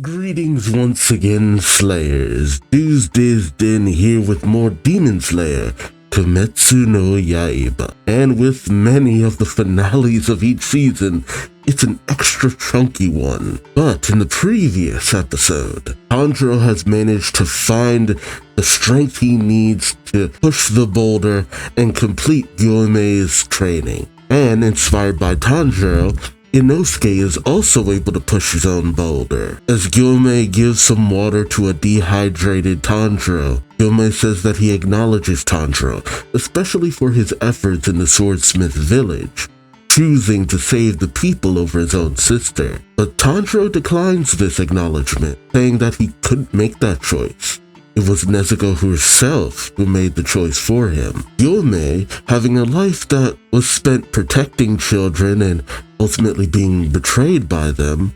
Greetings once again, Slayers. Duuz-Diz-Din here with more Demon Slayer, Kimetsu no Yaiba. And with many of the finales of each season, it's an extra chunky one. But in the previous episode, Tanjiro has managed to find the strength he needs to push the boulder and complete Gyomei's training. And inspired by Tanjiro, Inosuke is also able to push his own boulder. As Gyomei gives some water to a dehydrated Tanjiro, Gyomei says that he acknowledges Tanjiro, especially for his efforts in the Swordsmith village, choosing to save the people over his own sister. But Tanjiro declines this acknowledgement, saying that he couldn't make that choice. It was Nezuko herself who made the choice for him. Gyomei, having a life that was spent protecting children and ultimately being betrayed by them,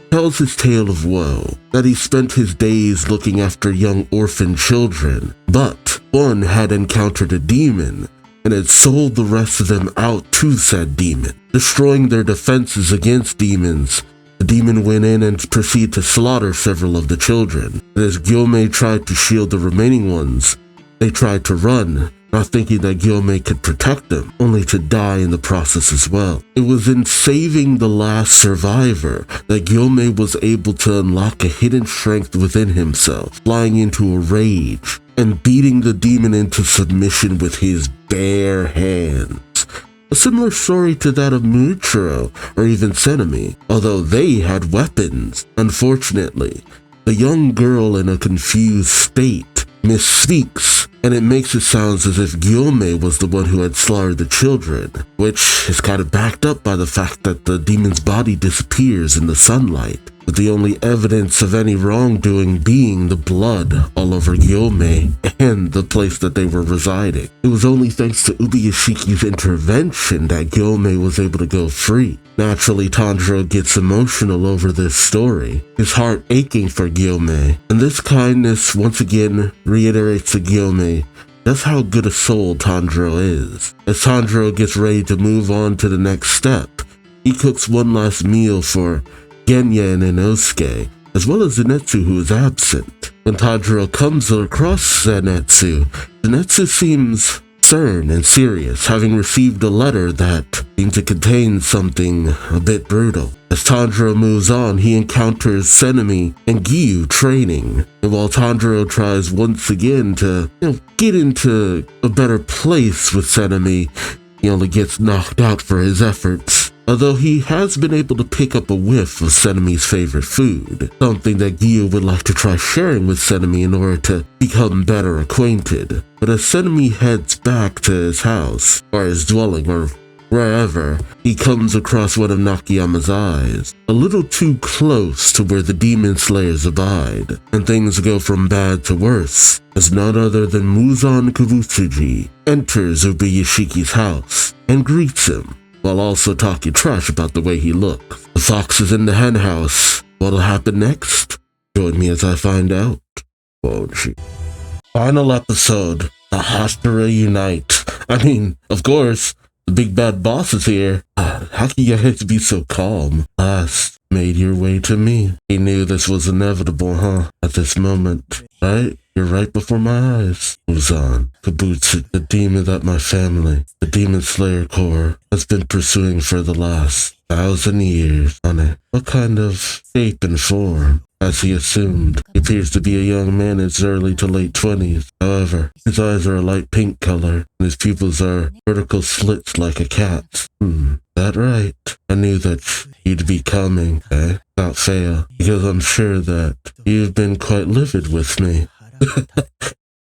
tells his tale of woe, that he spent his days looking after young orphan children, but one had encountered a demon and had sold the rest of them out to said demon, destroying their defenses against demons. The demon went in and proceeded to slaughter several of the children. And as Gyomei tried to shield the remaining ones, they tried to run, not thinking that Gyomei could protect them, only to die in the process as well. It was in saving the last survivor that Gyomei was able to unlock a hidden strength within himself, flying into a rage and beating the demon into submission with his bare hands. A similar story to that of Muichiro or even Senemi, although they had weapons. Unfortunately, the young girl in a confused state misspeaks, and it makes it sound as if Gyomei was the one who had slaughtered the children, which is kind of backed up by the fact that the demon's body disappears in the sunlight, with the only evidence of any wrongdoing being the blood all over Gyomei and the place that they were residing. It was only thanks to Ubuyashiki's intervention that Gyomei was able to go free. Naturally, Tanjiro gets emotional over this story, his heart aching for Gyomei, and this kindness once again reiterates to Gyomei just how good a soul Tanjiro is. As Tanjiro gets ready to move on to the next step, he cooks one last meal for Genya and Inosuke, as well as Zenitsu, who is absent. When Tanjiro comes across Zenitsu seems stern and serious, having received a letter that seemed to contain something a bit brutal. As Tanjiro moves on, he encounters Senemi and Giyu training, and while Tanjiro tries once again to get into a better place with Senemi, he only gets knocked out for his efforts. Although he has been able to pick up a whiff of Senemi's favorite food, something that Giyu would like to try sharing with Senemi in order to become better acquainted. But as Senemi heads back to his house, or his dwelling, or wherever, he comes across one of Nakayama's eyes, a little too close to where the demon slayers abide, and things go from bad to worse, as none other than Muzan Kurutsuji enters Ubuyashiki's house and greets him, while also talking trash about the way he looks. The fox is in the hen house. What'll happen next? Join me as I find out, won't you? Final episode, the Hashira unite. I mean, of course, the big bad boss is here. How can you guys be so calm? Last made your way to me. He knew this was inevitable, huh? At this moment, right? You're right before my eyes. Muzan, Kabutsu, the demon that my family, the Demon Slayer Corps, has been pursuing for the last 1,000 years. Honey, what kind of shape and form has he assumed? He appears to be a young man in his early to late 20s. However, his eyes are a light pink color, and his pupils are vertical slits like a cat's. That right? I knew that you'd be coming, without fail, because I'm sure that you've been quite livid with me.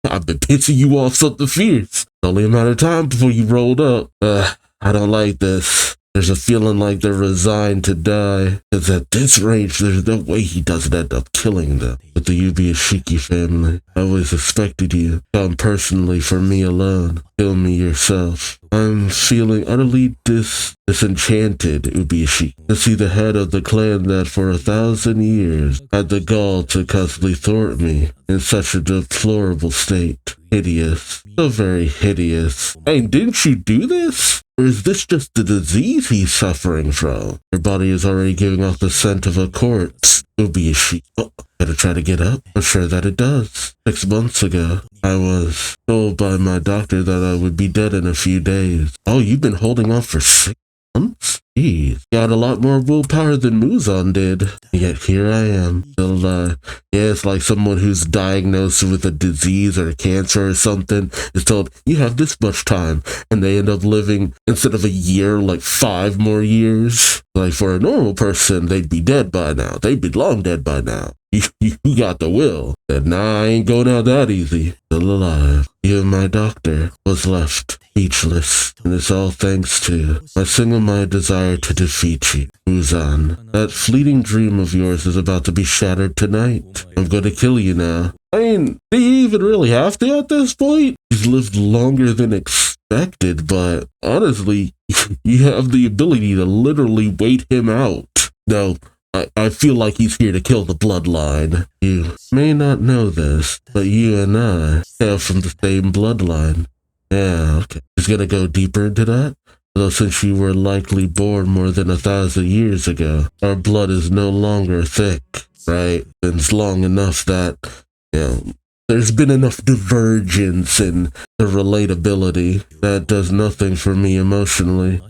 I've been pissing you off something fierce. It's only a matter of time before you rolled up. I don't like this. There's a feeling like they're resigned to die, because at this range, there's no way he doesn't end up killing them. With the Ubuyashiki family, I always expected you to come personally for me alone. Kill me yourself. I'm feeling utterly disenchanted, Ubuyashiki, to see the head of the clan that for 1,000 years had the gall to constantly thwart me in such a deplorable state. Hideous. So very hideous. Hey, didn't you do this? Or is this just the disease he's suffering from? Your body is already giving off the scent of a corpse. It'll be a sheep. Oh, gotta try to get up. I'm sure that it does. 6 months ago, I was told by my doctor that I would be dead in a few days. Oh, you've been holding on for 6 months? Jeez, got a lot more willpower than Muzan did. Yet here I am, still alive. Yeah, it's like someone who's diagnosed with a disease or cancer or something is told, you have this much time. And they end up living, instead of a year, like 5 more years. Like for a normal person, they'd be dead by now. They'd be long dead by now. You got the will. And nah, I ain't going out that easy. Still alive. Even my doctor was left speechless. And it's all thanks to my single-minded desire to defeat you, Muzan. That fleeting dream of yours is about to be shattered tonight. I'm going to kill you now. I mean, do you even really have to at this point? He's lived longer than expected, but honestly, you have the ability to literally wait him out. No, I feel like he's here to kill the bloodline. You may not know this, but you and I hail from the same bloodline. Yeah, okay. He's gonna go deeper into that? Though since you were likely born more than 1,000 years ago, our blood is no longer thick, right? It's long enough that, there's been enough divergence in the relatability that does nothing for me emotionally.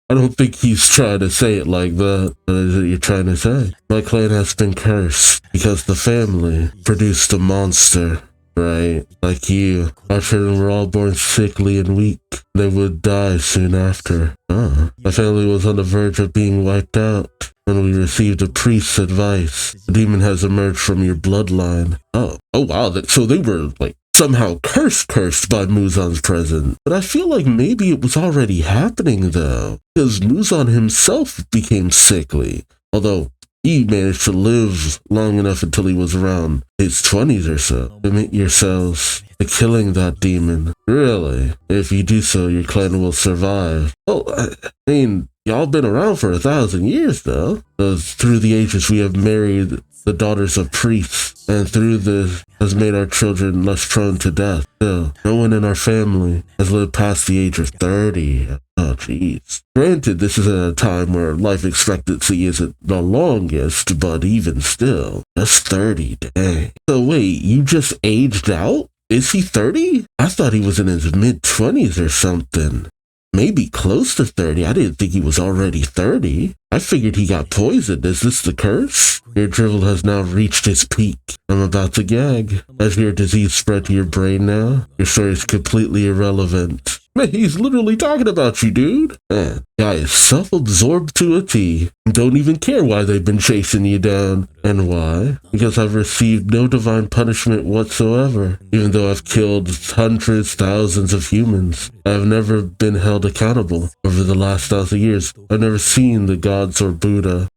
I don't think he's trying to say it like that. What is it you're trying to say? My clan has been cursed because the family produced a monster, right? Like you. Our children were all born sickly and weak. They would die soon after. My family was on the verge of being wiped out when we received a priest's advice. The demon has emerged from your bloodline. Oh wow. So they were like somehow cursed by Muzan's presence. But I feel like maybe it was already happening though, because Muzan himself became sickly. Although he managed to live long enough until he was around his 20s or so. Commit yourselves to killing that demon. Really? If you do so, your clan will survive. Oh, I mean, y'all been around for 1,000 years though. Through the ages we have married the daughters of priests, and through this has made our children less prone to death. Still, no one in our family has lived past the age of 30. Oh, jeez. Granted, this is at a time where life expectancy isn't the longest, but even still, that's 30, dang. So wait, you just aged out? Is he 30? I thought he was in his mid-20s or something. Maybe close to 30. I didn't think he was already 30. I figured he got poisoned. Is this the curse? Your drivel has now reached its peak. I'm about to gag. Has your disease spread to your brain now? Your story is completely irrelevant. Man, he's literally talking about you, dude. Man, guy is self-absorbed to a T. Don't even care why they've been chasing you down. And why? Because I've received no divine punishment whatsoever. Even though I've killed hundreds, thousands of humans, I have never been held accountable. Over the last 1,000 years, I've never seen the gods or Buddha.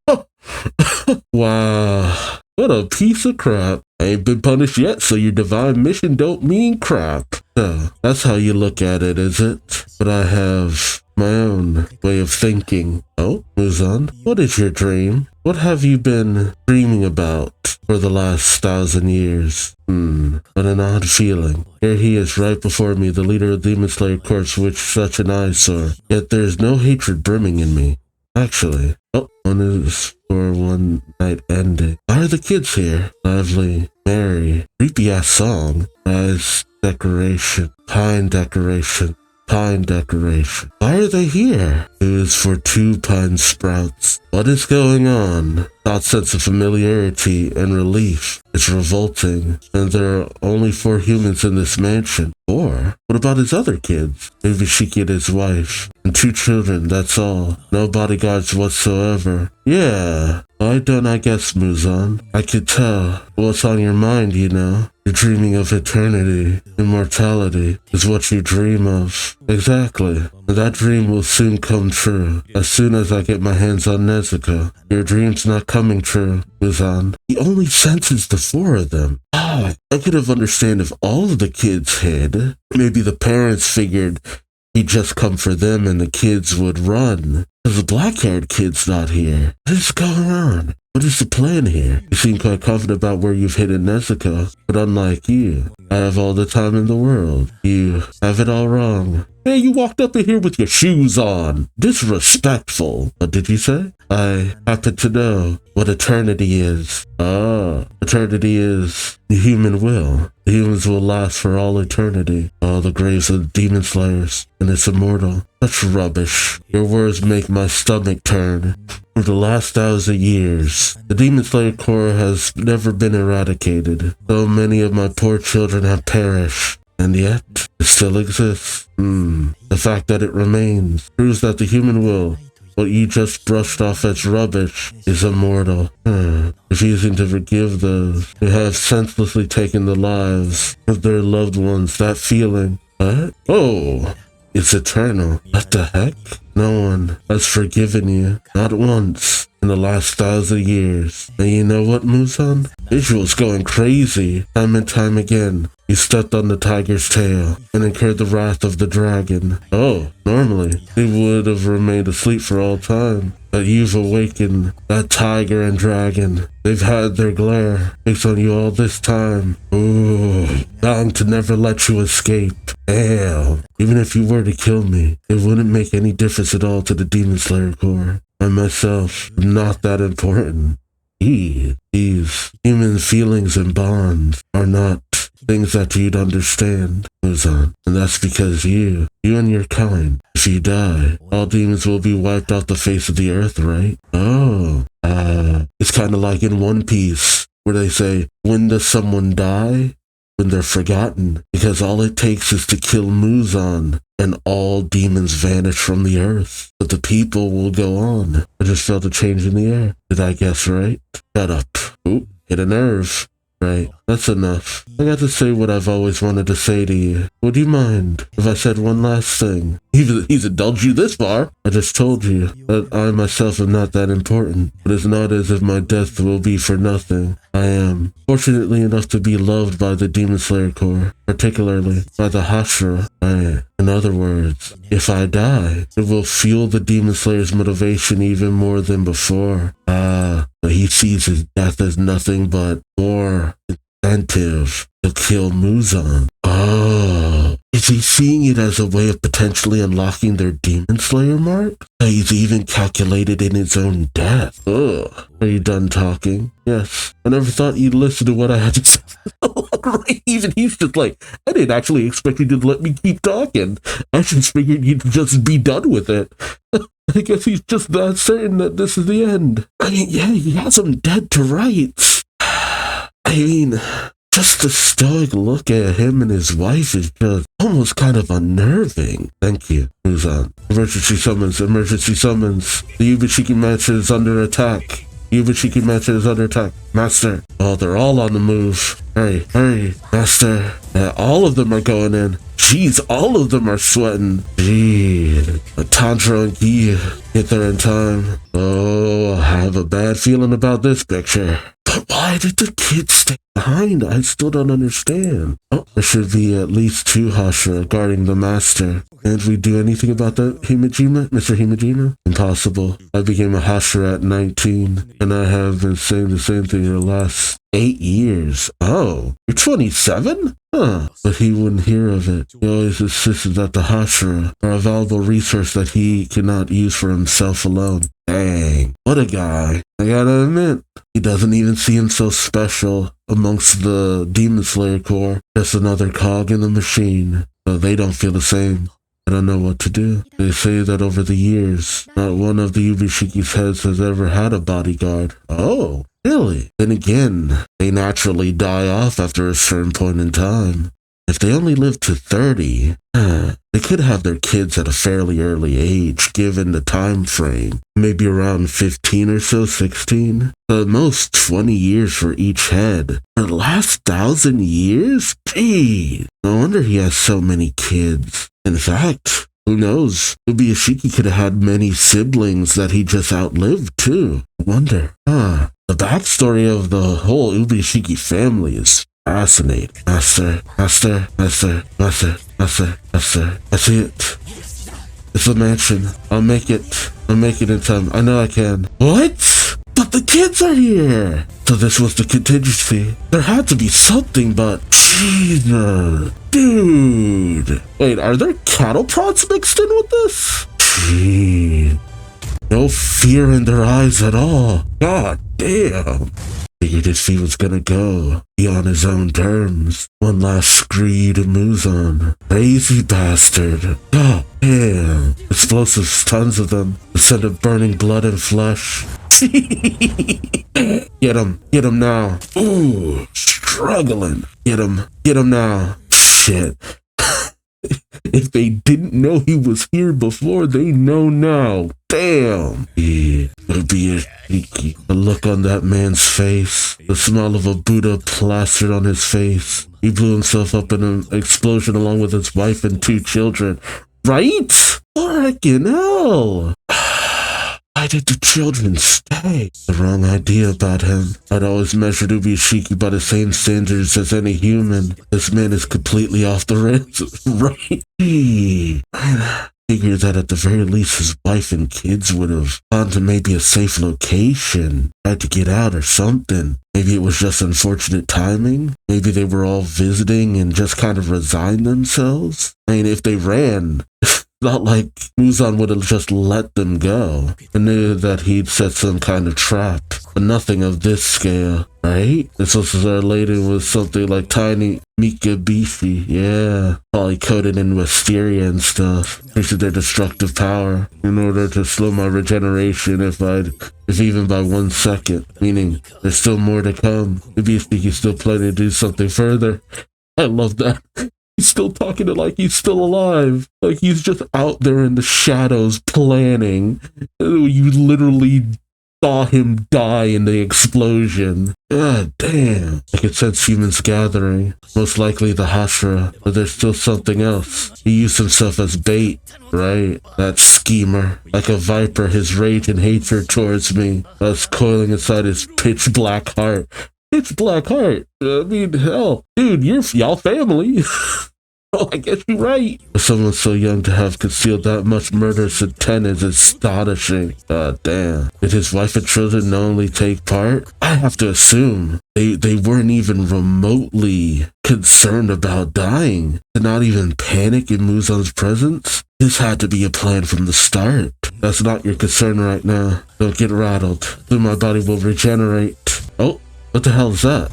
Wow. What a piece of crap. I ain't been punished yet, so your divine mission don't mean crap. So, that's how you look at it, is it? But I have my own way of thinking. Oh, Muzan, what is your dream? What have you been dreaming about for the last 1,000 years? What an odd feeling. Here he is right before me, the leader of Demon Slayer Corps, which such an eyesore. Yet there's no hatred brimming in me. Actually, one is for one night ending. Why are the kids here? Lively, merry, creepy-ass song. Nice decoration, pine decoration. Pine decoration. Why are they here? It is for 2 pine sprouts. What is going on? That sense of familiarity and relief is revolting. And there are only 4 humans in this mansion. 4? What about his other kids? Maybe Shiki and his wife. And 2 children, that's all. No bodyguards whatsoever. Yeah. Why don't I guess, Muzan? I could tell what's on your mind, you know. You're dreaming of eternity. Immortality is what you dream of. Exactly. And that dream will soon come true. As soon as I get my hands on Nezuko. Your dream's not coming true, Muzan. He only senses the 4 of them. I could have understood if all of the kids hid. Maybe the parents figured he'd just come for them and the kids would run. There's a black-haired kid's not here. What is going on? What is the plan here? You seem quite confident about where you've hidden Nezuko, but unlike you, I have all the time in the world. You have it all wrong. Hey, you walked up in here with your shoes on. Disrespectful. What did you say? I happen to know what eternity is. Eternity is the human will. The humans will last for all eternity. All the graves of demon slayers, and it's immortal. Such rubbish. Your words make my stomach turn. For the last 1,000 years, the Demon Slayer Corps has never been eradicated. So many of my poor children have perished, and yet it still exists. The fact that it remains proves that the human will, what you just brushed off as rubbish, is immortal. Refusing to forgive those who have senselessly taken the lives of their loved ones. That feeling, what? Oh, it's eternal. What the heck? No one has forgiven you, not once, in the last 1,000 years. And you know what, Muzan? Visual's going crazy. Time and time again, you stepped on the tiger's tail and incurred the wrath of the dragon. Oh, normally, they would have remained asleep for all time. But you've awakened that tiger and dragon. They've had their glare fixed on you all this time. Ooh, vowing to never let you escape. Damn. Even if you were to kill me, it wouldn't make any difference at all to the Demon Slayer Corps. I myself am not that important. These human feelings and bonds are not things that you'd understand, Muzan. And that's because you and your kind, if you die, all demons will be wiped off the face of the earth, right? Oh, it's kind of like in One Piece, where they say, when does someone die? When they're forgotten, because all it takes is to kill Muzan, and all demons vanish from the earth. But the people will go on. I just felt a change in the air. Did I guess right? Shut up. Oop, hit a nerve. Right, that's enough. I got to say what I've always wanted to say to you. Would you mind if I said one last thing? He's indulged you this far. I just told you that I myself am not that important. But it's not as if my death will be for nothing. I am fortunately enough to be loved by the Demon Slayer Corps, particularly by the Hashira. In other words, if I die, it will fuel the Demon Slayer's motivation even more than before. But he sees his death as nothing but more incentive to kill Muzan. Oh, is he seeing it as a way of potentially unlocking their Demon Slayer mark? He's even calculated in his own death. Ugh. Are you done talking? Yes. I never thought you'd listen to what I had to say. Even he's just like, I didn't actually expect you to let me keep talking. I just figured you'd just be done with it. I guess he's just that certain that this is the end. I mean, yeah, he has him dead to rights. I mean, just the stoic look at him and his wife is just almost kind of unnerving. Thank you. Muzan. Emergency summons, emergency summons. The Ubishiki match is under attack. Ubishiki match is under attack. Master. Oh, they're all on the move. Hurry, hurry. Master. All of them are going in. Jeez, all of them are sweating. Jeez. Tantra and Gi get there in time. Oh, I have a bad feeling about this picture. But why did the kids stay behind? I still don't understand. Oh, there should be at least 2 Hashira guarding the master. Can't we do anything about that, Himejima? Mr. Himejima? Impossible. I became a Hashira at 19, and I have been saying the same thing for the last 8 years. Oh, you're 27? Huh. But he wouldn't hear of it. He always insisted that the Hashira are a valuable resource that he cannot use for himself alone. Dang, what a guy. I gotta admit, he doesn't even see himself special amongst the Demon Slayer Corps. Just another cog in the machine. But they don't feel the same. I don't know what to do. They say that over the years, not one of the Ubishiki's heads has ever had a bodyguard. Oh, really? Then again, they naturally die off after a certain point in time. If they only live to 30, they could have their kids at a fairly early age, given the time frame. Maybe around 15 or so, 16. At most 20 years for each head. For the last 1,000 years? Gee, no wonder he has so many kids. In fact, who knows? Ubishiki could have had many siblings that he just outlived too. I wonder. The backstory of the whole Ubishiki family is fascinating. Master. I see it. It's a mansion. I'll make it. I'll make it in time. I know I can. What? But the kids are here! So this was the contingency. There had to be something, but Jesus. Dude. Wait, are there cattle prods mixed in with this? Jeez. No fear in their eyes at all. God damn. Figured if he was gonna go, be on his own terms. One last screed to Muzan. Crazy bastard. God damn. Explosives, tons of them. The scent of burning blood and flesh. Get him now. Ooh, struggling. Get him now. Shit. If they didn't know he was here before, they know now. Damn. Yeah, it'll be a sneaky. The look on that man's face. The smell of a Buddha plastered on his face. He blew himself up in an explosion along with his wife and 2 children. Right? Fucking hell. Why did the children stay? The wrong idea about him. I'd always measured Ubishiki by the same standards as any human. This man is completely off the rails, right? I figured that at the very least his wife and kids would have gone to maybe a safe location, tried to get out or something. Maybe it was just unfortunate timing. Maybe they were all visiting and just kind of resigned themselves. I mean, if they ran... Not like Muzan would have just let them go. I knew that he'd set some kind of trap, but nothing of this scale, right? This was related with something like tiny Mikabishi, yeah. Probably coated in wisteria and stuff. Boosted their destructive power in order to slow my regeneration if even by 1 second. Meaning, there's still more to come. Maybe he's still planning to do something further. I love that. He's still talking to like he's still alive. Like he's just out there in the shadows planning. You literally saw him die in the explosion. God damn. I could sense humans gathering. Most likely the Hashira. But there's still something else. He used himself as bait, right? That schemer. Like a viper, his rage and hatred towards me was coiling inside his pitch black heart. Pitch black heart. I mean, hell, dude, y'all family. Oh, I guess you're right. For someone so young to have concealed that much murderous intent is astonishing. God damn. Did his wife and children knowingly take part? I have to assume they weren't even remotely concerned about dying. To not even panic in Muzan's presence? This had to be a plan from the start. That's not your concern right now. Don't get rattled. Soon my body will regenerate. Oh, what the hell is that?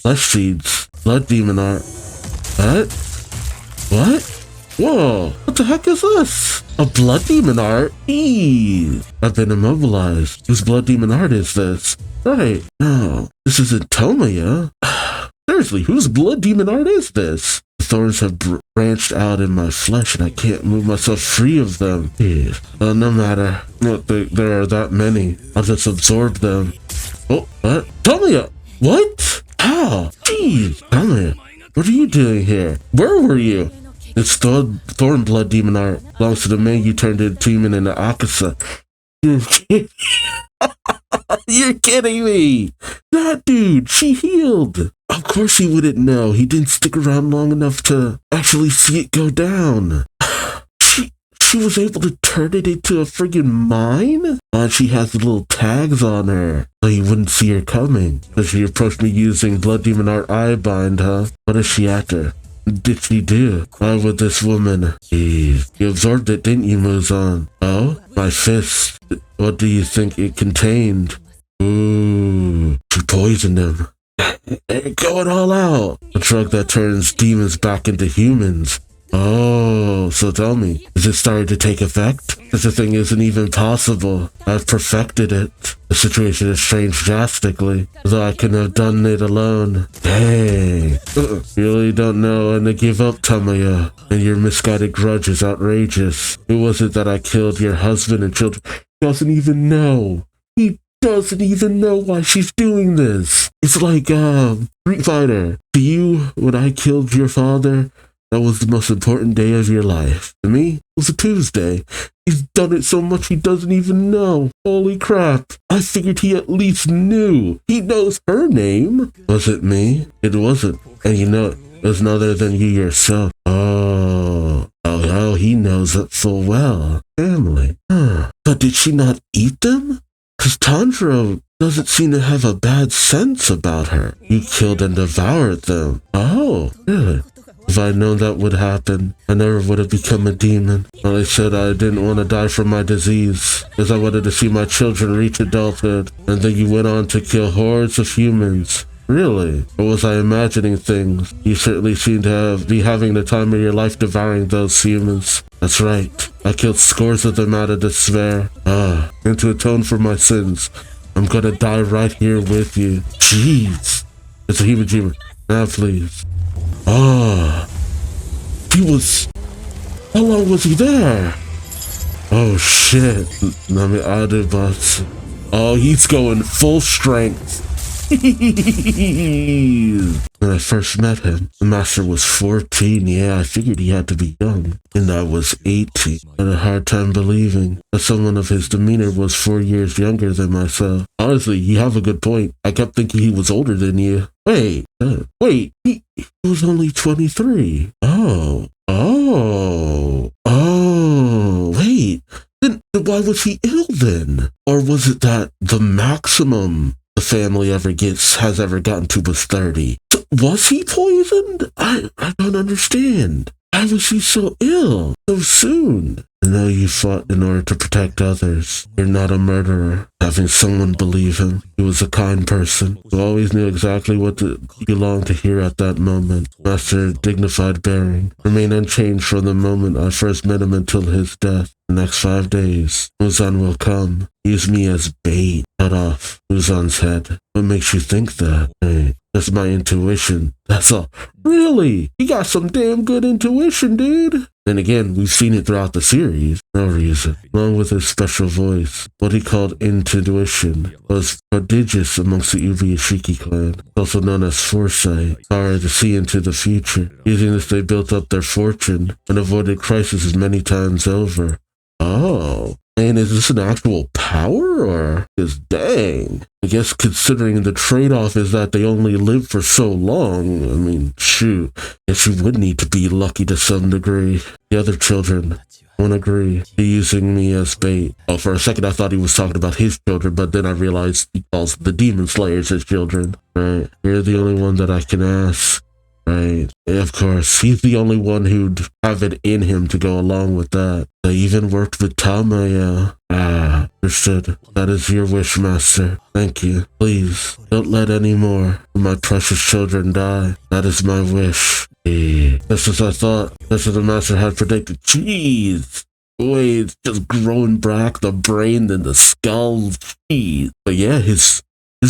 Flesh seeds. Blood demon art. What? Whoa, what the heck is this? A blood demon art? Eee. I've been immobilized. Whose blood demon art is this? Right, no, this isn't Tomoya. Seriously, whose blood demon art is this? The thorns have branched out in my flesh and I can't move myself free of them. Well, no matter. There are that many. I'll just absorb them. Oh, what? Tomoya! What? How? Jeez, Tomoya. What are you doing here? Where were you? This thorn blood demon art belongs to the man you turned into demon in the Akasa. You're kidding. You're kidding me. That dude, she healed. Of course he wouldn't know. He didn't stick around long enough to actually see it go down. She was able to turn it into a friggin' mine? And she has the little tags on her, so you wouldn't see her coming. So she approached me using Blood Demon Art Eye Bind, huh? What is she after? Did she do? Why would this woman? Jeez. You absorbed it, didn't you, Muzan? Oh? My fist. What do you think it contained? Ooh. She poisoned him. Go it all out. A drug that turns demons back into humans. Oh, so tell me, is it starting to take effect? Such a thing isn't even possible. I've perfected it. The situation has changed drastically, though I couldn't have done it alone. Dang. You really don't know when to give up, Tomoya, and your misguided grudge is outrageous. Who was it that I killed your husband and children? He doesn't even know. He doesn't even know why she's doing this. It's like, Street Fighter. To you, when I killed your father, that was the most important day of your life. To me, it was a Tuesday. He's done it so much he doesn't even know. Holy crap. I figured he at least knew. He knows her name. Was it me? It wasn't. And you know it was none other than you yourself. Oh, he knows. knows it full well. Family. Huh. But did she not eat them? Because Tanjiro doesn't seem to have a bad sense about her. You killed and devoured them. Oh, really? If I'd known that would happen, I never would have become a demon. Well, I said I didn't want to die from my disease, because I wanted to see my children reach adulthood. And then you went on to kill hordes of humans. Really? Or was I imagining things? You certainly seem to be having the time of your life devouring those humans. That's right. I killed scores of them out of despair. And to atone for my sins, I'm gonna die right here with you. Jeez. It's a human dreamer. Now, please. He was... How long was he there? Oh, shit. Oh, he's going full strength. When I first met him, the master was 14. Yeah, I figured he had to be young. And I was 18. I had a hard time believing that someone of his demeanor was 4 years younger than myself. Honestly, you have a good point. I kept thinking he was older than you. Wait, he was only 23. Wait. Then why was he ill then? Or was it that the maximum the family has ever gotten to was 30? So was he poisoned? I don't understand. Why was he so ill so soon? I know you fought in order to protect others. You're not a murderer. Having someone believe him, he was a kind person who always knew exactly what he longed to hear at that moment. Master dignified bearing remained unchanged from the moment I first met him until his death. The next 5 days, Muzan will come. Use me as bait. Cut off Muzan's head. What makes you think that? Hey, that's my intuition. That's all. Really? You got some damn good intuition, dude. Then again, we've seen it throughout the series. No reason. Along with his special voice, what he called intuition was prodigious amongst the Ubuyashiki clan, also known as foresight, power to see into the future. Using this, they built up their fortune and avoided crises many times over. Oh. And is this an actual power, or is dang? I guess considering the trade-off is that they only live for so long, I mean, shoot, guess you would need to be lucky to some degree. The other children won't agree to using me as bait. Oh, for a second I thought he was talking about his children, but then I realized he calls the demon slayers his children. Right? You're the only one that I can ask. Right. Of course, he's the only one who'd have it in him to go along with that. I even worked with Tamaya. Understood. That is your wish, Master. Thank you. Please, don't let any more of my precious children die. That is my wish. Just as I thought. Just as the Master had predicted. Jeez. Wait, it's just growing back the brain and the skull. Jeez. But yeah, his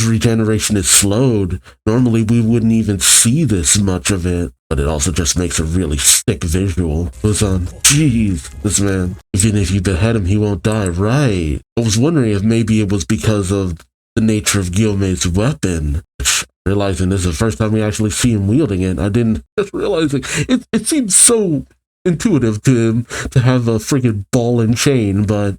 regeneration is slowed. Normally we wouldn't even see this much of it, but it also just makes a really sick visual. Muzan, jeez, this man, even if you behead him, he won't die, right? I was wondering if maybe it was because of the nature of Gyome's weapon. Realizing this is the first time we actually see him wielding it, I didn't just realizing it seems so intuitive to him to have a freaking ball and chain, but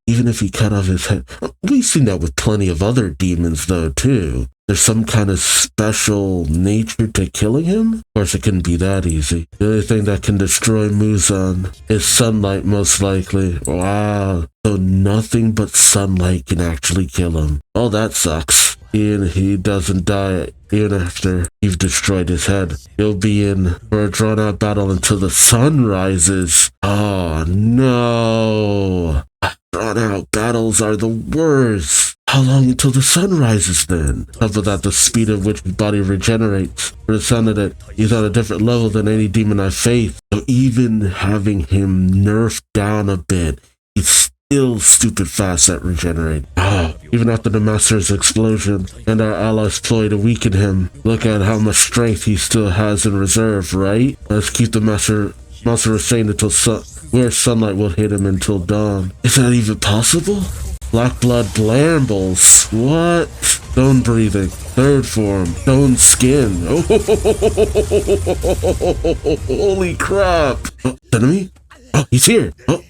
even if he cut off his head, we've seen that with plenty of other demons though too. There's some kind of special nature to killing him? Of course it couldn't be that easy. The only thing that can destroy Muzan is sunlight, most likely. Wow, so nothing but sunlight can actually kill him. Oh, that sucks. And he doesn't die even after you've destroyed his head. He'll be in for a drawn-out battle until the sun rises. Oh, no. Drawn-out battles are the worst. How long until the sun rises then? On top of that, the speed at which his body regenerates. For the sound of it, he's on a different level than any demon I face. So even having him nerfed down a bit, he's still stupid fast at regenerating. Even after the Master's explosion and our allies' ploy to weaken him, look at how much strength he still has in reserve, right? Let's keep the Master restrained until where sunlight will hit him until dawn. Is that even possible? Black blood blambles. What? Stone breathing. Third form. Stone skin. Oh, holy crap. Oh, enemy? Oh, he's here. Oh,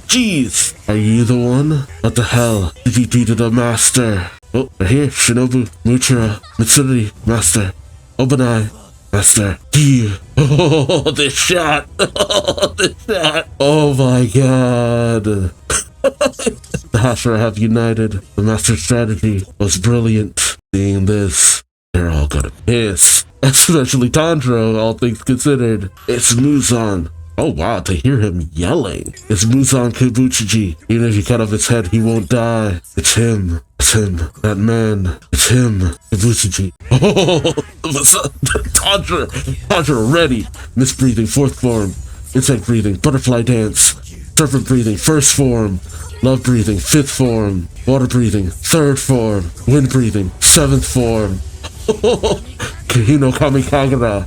jeez. Are you the one? What the hell did you do to the Master? Oh, right here. Shinobu, Muchira, Mitsuri, Master. Obanai. Master, you. Oh, this shot. Oh, this shot. Oh my god. The Hashira have united. The master strategy was brilliant. Seeing this, they're all gonna miss. Especially Tanjiro, all things considered. It's Muzan. Oh wow, to hear him yelling. It's Muzan Kabuchiji. Even if you cut off his head, he won't die. It's him. It's him. That man. It's him. Kabuchiji. Oh, Tanjiro ready. Mist breathing, fourth form. Insect breathing, butterfly dance. Serpent breathing, first form. Love breathing, fifth form. Water breathing, third form. Wind breathing, seventh form. Kahino Kamikagara.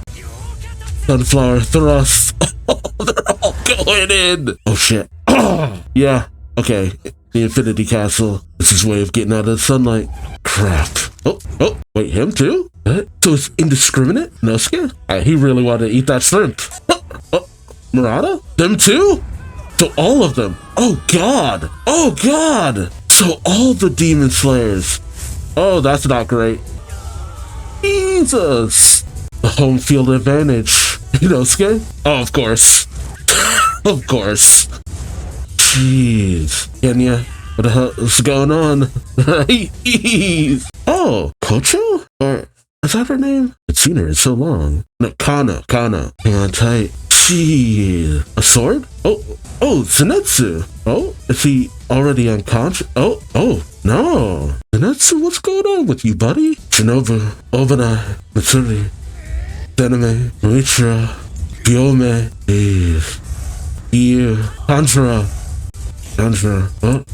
Sunflower thrust. They're all going in. Oh shit. Yeah. Okay. The Infinity Castle. This is his way of getting out of the sunlight. Crap. Oh, wait, him too? What? So it's indiscriminate? Nosuke? He really wanted to eat that shrimp. Murata? Them too? So all of them. Oh god. Oh god. So all the demon slayers. Oh, that's not great. Jesus. The home field advantage. Inosuke? Oh, of course. Of course. Jeez. Kenya, what the hell is going on? Jeez. Oh, Kocho? Or is that her name? I've seen her in so long. No, Kana. Hang on tight. Jeez. A sword? Oh, Zenitsu. Oh, is he already unconscious? Oh, no. Zenitsu, what's going on with you, buddy? Shinobu, Obana, Mitsuri, Denime, Mitra, Gyome, jeez. You, Tanjiro. Oh,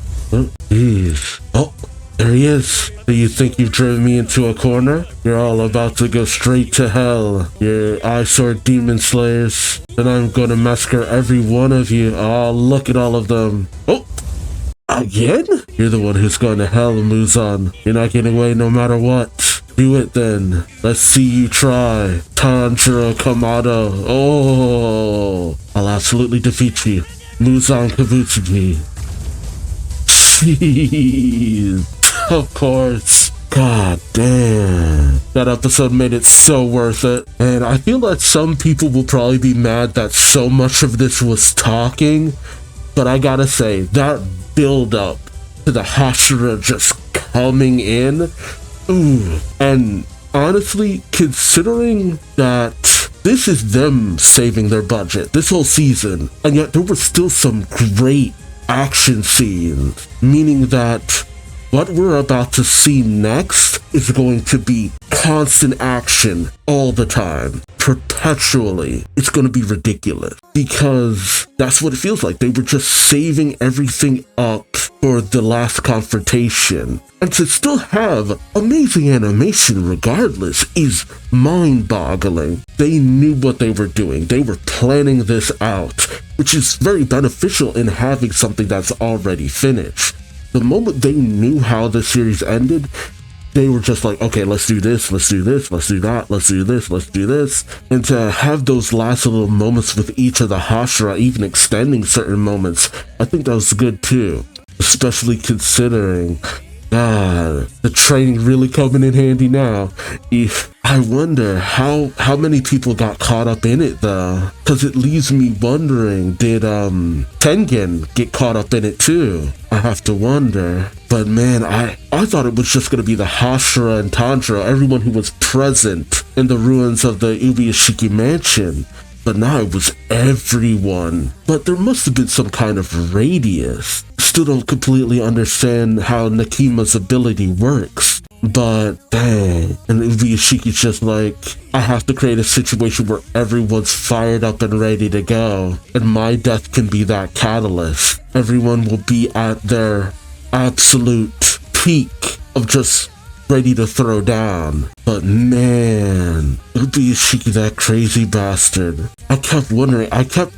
jeez. Oh, there he is. Do you think you've driven me into a corner? You're all about to go straight to hell. You're eyesore demon slayers. Then I'm gonna massacre every one of you. Oh, look at all of them. Oh, again? You're the one who's going to hell, Muzan. You're not getting away no matter what. Do it then. Let's see you try. Tanjiro Kamado. Oh, I'll absolutely defeat you. Muzan Kabuchiji. Jeez. Of course. God damn. That episode made it so worth it. And I feel that some people will probably be mad that so much of this was talking. But I gotta say, that build up to the Hashira just coming in. Ooh. And honestly, considering that this is them saving their budget this whole season, and yet there were still some great action scenes, meaning that what we're about to see next is going to be constant action all the time, perpetually. It's going to be ridiculous because that's what it feels like. They were just saving everything up for the last confrontation. And to still have amazing animation regardless is mind-boggling. They knew what they were doing. They were planning this out, which is very beneficial in having something that's already finished. The moment they knew how the series ended, they were just like, okay, let's do this, let's do this, let's do that, let's do this, let's do this. And to have those last little moments with each of the Hashira, even extending certain moments, I think that was good too. Especially considering, the training really coming in handy now. I wonder how many people got caught up in it though, because it leaves me wondering, did Tengen get caught up in it too? I have to wonder. But man, I thought it was just going to be the Hashira and Tanjiro, everyone who was present in the ruins of the Ubuyashiki mansion. But now it was everyone. But there must have been some kind of radius. Still don't completely understand how Nekima's ability works. But dang, and Ubuyashiki's just like, I have to create a situation where everyone's fired up and ready to go. And my death can be that catalyst. Everyone will be at their absolute peak of just ready to throw down. But man, Ubuyashiki, that crazy bastard. I kept wondering, I kept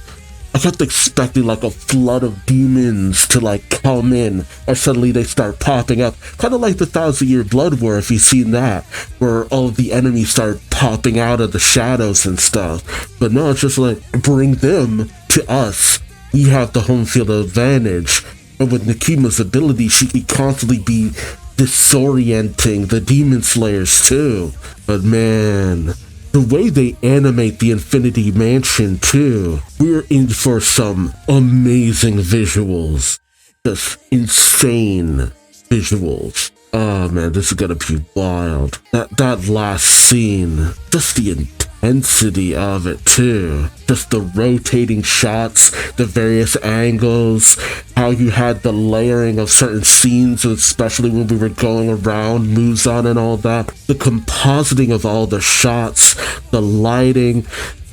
expecting like a flood of demons to like come in, or suddenly they start popping up, kind of like the 1,000-Year Blood War, if you've seen that, where all of the enemies start popping out of the shadows and stuff. But no, it's just like, bring them to us. We have the home field advantage. And with Nekima's ability, she can constantly be disorienting the demon slayers too. But man, the way they animate the Infinity Mansion too, we're in for some amazing visuals. Just insane visuals. Oh man, this is gonna be wild. That last scene, just the intensity of it too. Just the rotating shots, the various angles, how you had the layering of certain scenes, especially when we were going around Muzan and all that. The compositing of all the shots, the lighting,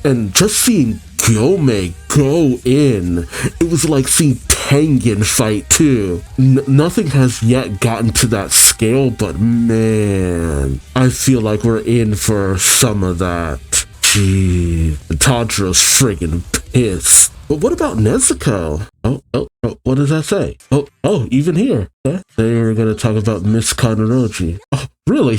and just seeing Gyome go in. It was like seeing Tengen fight too. Nothing has yet gotten to that scale, but man, I feel like we're in for some of that. Jeez, Tanjiro's friggin' pissed. But what about Nezuko? Oh, what does that say? Oh, even here. Okay. They were gonna talk about Miss Kanroji. Oh, really?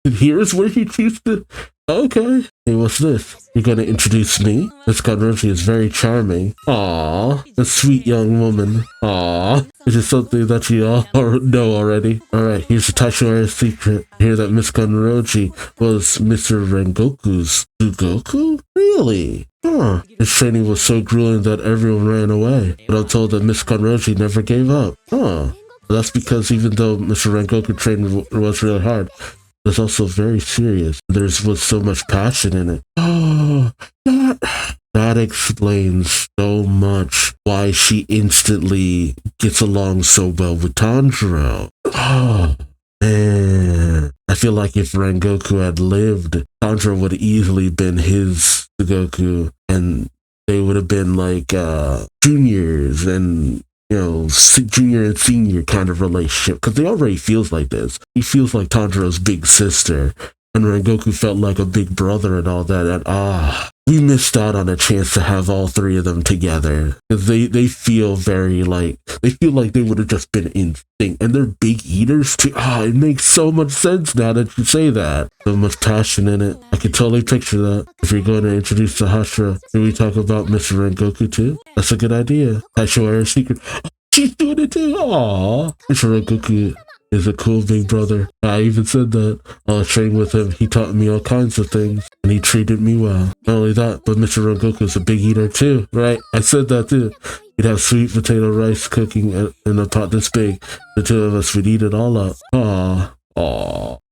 Here's where he chooses to... Okay. Hey, what's this? You're gonna introduce me? Miss Kanroji is very charming. Aww, a sweet young woman. Aww, is it something that you all know already? Alright, here's the Taishora's secret. Hear that Miss Kanroji was Mr. Rengoku's Tsugoku? Really? Huh. His training was so grueling that everyone ran away. But I'm told that Miss Kanroji never gave up. Huh. That's because even though Mr. Rengoku trained was really hard, was also very serious. There was so much passion in it. Oh, that explains so much why she instantly gets along so well with Tanjiro. Oh, man. I feel like if Rengoku had lived, Tanjiro would have easily been his Goku, and they would have been like juniors and junior and senior kind of relationship, because they already feels like this. He feels like Tanjiro's big sister, and Rengoku felt like a big brother and all that, and we missed out on a chance to have all three of them together, because they feel very like, they feel like they would have just been in sync, and they're big eaters too. It makes so much sense now that you say that. So much passion in it. I can totally picture that. If you're going to introduce the Hashira, can we talk about Mr. Rengoku too? That's a good idea. Taishora's secret. She's doing it too. Aww. Mr. Rengoku is a cool big brother. I even said that. I was training with him. He taught me all kinds of things, and he treated me well. Not only that, but Mr. Rengoku is a big eater too, right? I said that too. We'd have sweet potato rice cooking in a pot this big. The two of us would eat it all up. Aww.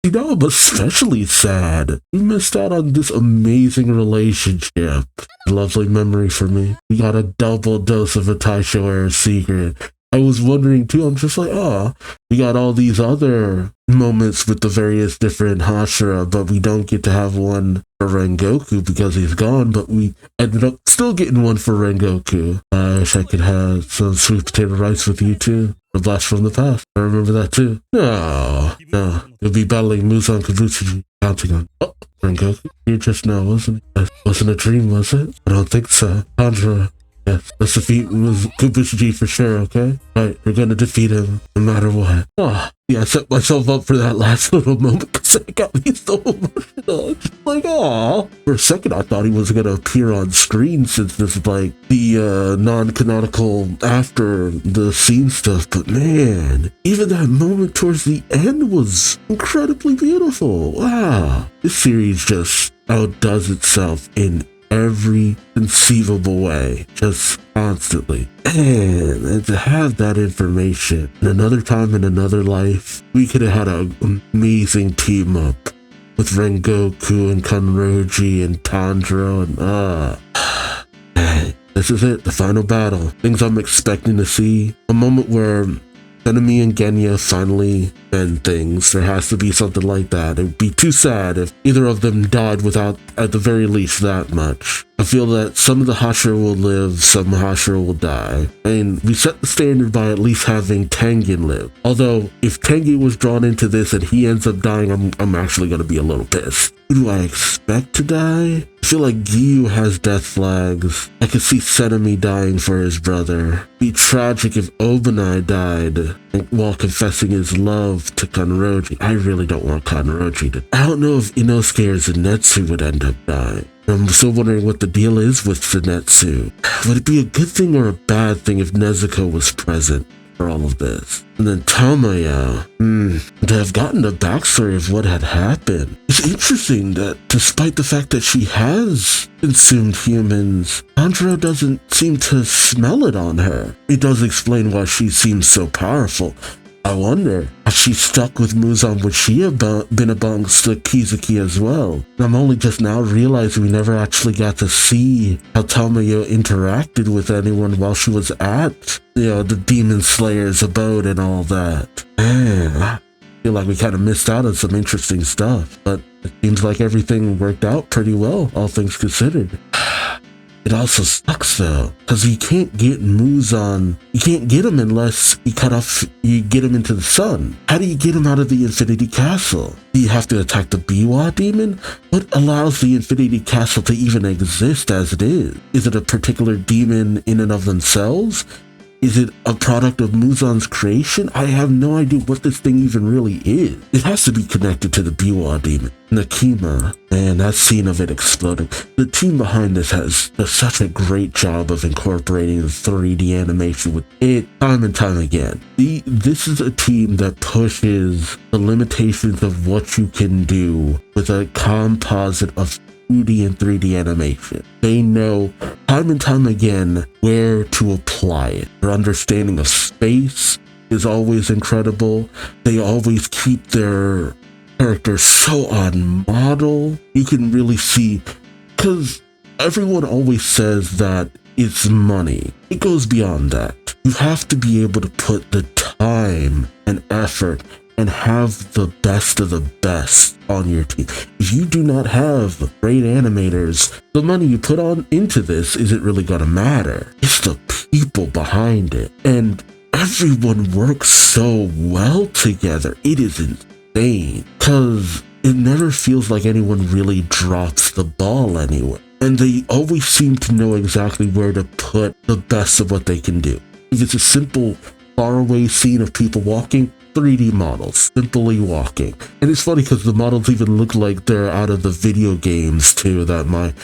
I'm especially sad. We missed out on this amazing relationship. Lovely memory for me. We got a double dose of a Taishora's secret. I was wondering too, I'm just like, we got all these other moments with the various different Hashira, but we don't get to have one for Rengoku because he's gone, but we ended up still getting one for Rengoku. I wish I could have some sweet potato rice with you too. A blast from the past. I remember that too. No. You'll be battling Muzan Kabutoshi, counting on. Rengoku? You just know, wasn't it? That wasn't a dream, was it? I don't think so. Tanjiro. Yes, let's defeat Kabutoshi for sure, okay? Right, we're gonna defeat him no matter what. I set myself up for that last little moment because it got me so emotional. Just like, For a second, I thought he was gonna appear on screen since this is like the non-canonical after the scene stuff, but man, even that moment towards the end was incredibly beautiful. Wow. This series just outdoes itself in every conceivable way, just constantly. And to have that information in another time, in another life, we could have had an amazing team up with Rengoku and Kanroji and Tanjiro and this is it, the final battle. Things I'm expecting to see. A moment where Senemi and Genya finally end things. There has to be something like that. It would be too sad if either of them died without, at the very least, that much. I feel that some of the Hashira will live, some Hashira will die. And we set the standard by at least having Tengen live. Although, if Tengen was drawn into this and he ends up dying, I'm actually going to be a little pissed. Who do I expect to die? I feel like Giyu has death flags. I could see Senemi dying for his brother. It'd be tragic if Obanai died while confessing his love to Kanroji. I really don't want Kanroji to. I don't know if Inosuke or Zenitsu would end up dying. I'm still wondering what the deal is with Zenitsu. Would it be a good thing or a bad thing if Nezuko was present? for all of this. And then Tomoyo, to have gotten the backstory of what had happened. It's interesting that despite the fact that she has consumed humans, Tanjiro doesn't seem to smell it on her. It does explain why she seems so powerful. I wonder, if she stuck with Muzan, would she have been amongst the Kizuki as well? And I'm only just now realizing we never actually got to see how Tomoyo interacted with anyone while she was at, the Demon Slayer's abode and all that. Man, I feel like we kind of missed out on some interesting stuff, but it seems like everything worked out pretty well, all things considered. It also sucks though, because you can't get Muzan. You can't get him unless you get him into the sun. How do you get him out of the Infinity Castle? Do you have to attack the Biwa demon? What allows the Infinity Castle to even exist as it is? Is it a particular demon in and of themselves? Is it a product of Muzan's creation? I have no idea what this thing even really is. It has to be connected to the Biwa demon. Nakima, and that scene of it exploding. The team behind this does such a great job of incorporating the 3D animation with it time and time again. This is a team that pushes the limitations of what you can do with a composite of 2D and 3D animation. They know time and time again where to apply it. Their understanding of space is always incredible. They always keep their characters so on model. You can really see, because everyone always says that it's money. It goes beyond that. You have to be able to put the time and effort and have the best of the best on your team. If you do not have great animators, the money you put on into this isn't really gonna matter. It's the people behind it. And everyone works so well together. It is insane. Because it never feels like anyone really drops the ball anywhere. And they always seem to know exactly where to put the best of what they can do. If it's a simple faraway scene of people walking, 3D models simply walking. And it's funny because the models even look like they're out of the video games too that my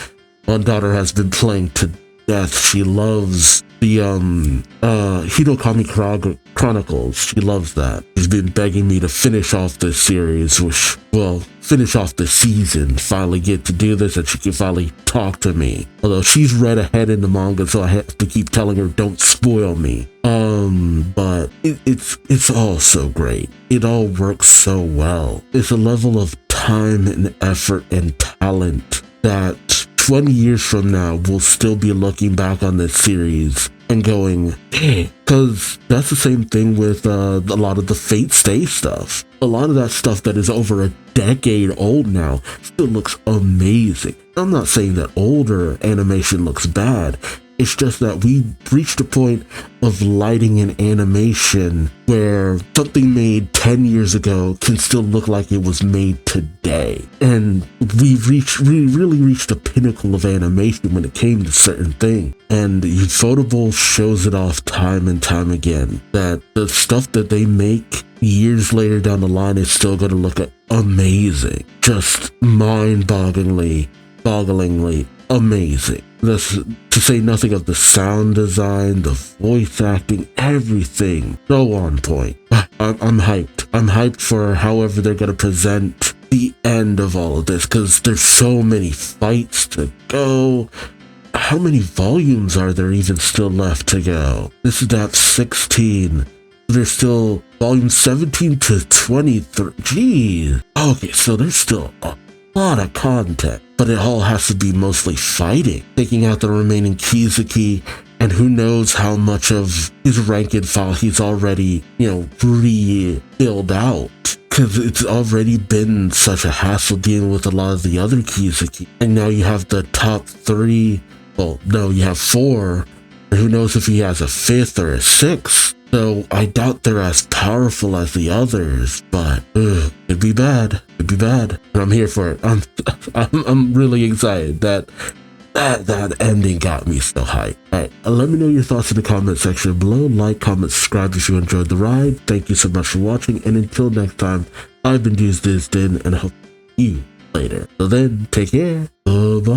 one daughter has been playing to death. She loves the Hinokami Chronicles. She loves that. She's been begging me to finish off this series, finish off the season, finally get to do this, and she can finally talk to me. Although she's read ahead in the manga, so I have to keep telling her, don't spoil me. But it's all so great. It all works so well. It's a level of time and effort and talent that 20 years from now, we'll still be looking back on this series and going, hey, because that's the same thing with a lot of the Fate Stay stuff. A lot of that stuff that is over a decade old now still looks amazing. I'm not saying that older animation looks bad. It's just that we reached a point of lighting and animation where something made 10 years ago can still look like it was made today. And we really reached a pinnacle of animation when it came to certain things. And Ufotable shows it off time and time again, that the stuff that they make years later down the line is still going to look amazing. Just mind-bogglingly amazing. That's to say nothing of the sound design, the voice acting, everything so on point. I'm hyped. I'm hyped for however they're going to present the end of all of this, because there's so many fights to go. How many volumes are there even still left to go? This is DAP 16. There's still volume 17 to 23. Jeez. Okay, so there's still a lot of content, but it all has to be mostly fighting, taking out the remaining Kizuki, and who knows how much of his rank and file he's already, re-filled out, because it's already been such a hassle dealing with a lot of the other Kizuki. And now you have the top 3, well, no, you have 4, and who knows if he has a 5th or a 6th. So I doubt they're as powerful as the others, but it'd be bad. It'd be bad. And I'm here for it. I'm really excited. That ending got me so hyped. Alright, let me know your thoughts in the comment section below. Like, comment, subscribe if you enjoyed the ride. Thank you so much for watching, and until next time, I've been Duuz-Diz-Din, and I hope to see you later. So then, take care. Bye-bye.